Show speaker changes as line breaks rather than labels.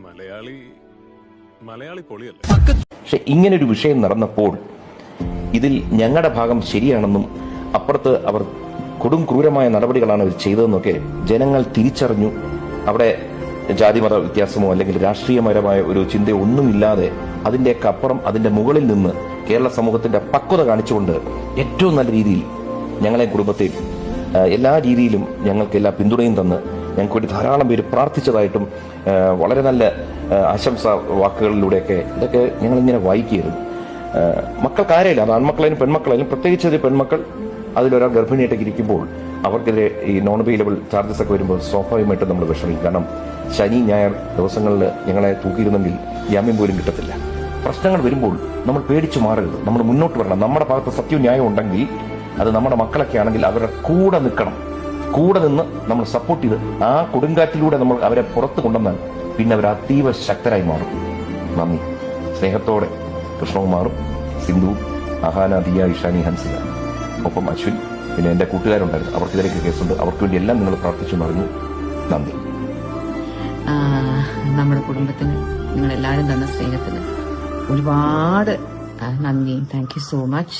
മലയാളി പൊളിയല്ലേ.
പക്ഷെ ഇങ്ങനൊരു വിഷയം നടന്നപ്പോൾ ഇതിൽ ഞങ്ങളുടെ ഭാഗം ശരിയാണെന്നും അപ്പുറത്ത് അവർ കൊടും ക്രൂരമായ നടപടികളാണ് അവർ ചെയ്തതെന്നൊക്കെ ജനങ്ങൾ തിരിച്ചറിഞ്ഞു. അവിടെ ജാതിമത വ്യത്യാസമോ അല്ലെങ്കിൽ രാഷ്ട്രീയപരമായ ഒരു ചിന്തയോ ഒന്നുമില്ലാതെ അതിന്റെയൊക്കെ അപ്പുറം അതിന്റെ മുകളിൽ നിന്ന് കേരള സമൂഹത്തിന്റെ പക്വത കാണിച്ചുകൊണ്ട് ഏറ്റവും നല്ല രീതിയിൽ ഞങ്ങളെ കുടുംബത്തെ എല്ലാ രീതിയിലും ഞങ്ങൾക്ക് എല്ലാ പിന്തുണയും തന്ന് ഞങ്ങൾക്ക് വേണ്ടി ധാരാളം പേര് പ്രാർത്ഥിച്ചതായിട്ടും വളരെ നല്ല ആശംസാ വാക്കുകളിലൂടെയൊക്കെ ഇതൊക്കെ ഞങ്ങളിങ്ങനെ വായിക്കുകയായിരുന്നു. മക്കൾക്കാരെയല്ല, അത് ആൺമക്കളായാലും പെൺമക്കളായാലും, പ്രത്യേകിച്ച് ഒരു പെൺമക്കൾ അതിലൊരാൾ ഗർഭിണിയായിട്ടൊക്കെ ഇരിക്കുമ്പോൾ അവർക്കെതിരെ ഈ നോൺ അവെയിലബിൾ ചാർജസ് ഒക്കെ വരുമ്പോൾ സ്വാഭാവികമായിട്ടും നമ്മൾ വിഷമിക്കും. കാരണം ശനി ഞായർ ദിവസങ്ങളിൽ ഞങ്ങളെ തൂക്കിയിരുന്നെങ്കിൽ ജാമ്യം പോലും കിട്ടത്തില്ല. പ്രശ്നങ്ങൾ വരുമ്പോൾ നമ്മൾ പേടിച്ചു മാറരുത്, നമ്മൾ മുന്നോട്ട് വരണം. നമ്മുടെ ഭാഗത്ത് സത്യവും ന്യായം ഉണ്ടെങ്കിൽ അത് നമ്മുടെ മക്കളൊക്കെ ആണെങ്കിൽ അവരുടെ കൂടെ നിൽക്കണം. കൂടെ നിന്ന് നമ്മൾ സപ്പോർട്ട് ചെയ്ത് ആ കൊടുങ്കാറ്റിലൂടെ നമ്മൾ അവരെ പുറത്ത് കൊണ്ടുവന്നാൽ പിന്നെ അവർ അതീവ ശക്തരായി മാറും. നന്ദി. സ്നേഹത്തോടെ കൃഷ്ണകുമാറും സിന്ധു, അഹാന, ദിയ, ഇഷാനി, ഹൻസിക, ഒപ്പം അശ്വിൻ, പിന്നെ എന്റെ കൂട്ടുകാരുണ്ടായിരുന്നു. അവർക്കിതിലേക്ക് കേസുണ്ട്. അവർക്ക് വേണ്ടി എല്ലാം നിങ്ങൾ പ്രാർത്ഥിച്ചു പറഞ്ഞു. നന്ദി.
നമ്മുടെ കുടുംബത്തിന് നിങ്ങൾ എല്ലാവരും തന്ന സ്നേഹത്തിന് ഒരുപാട് നന്ദിയും. Thank you so much.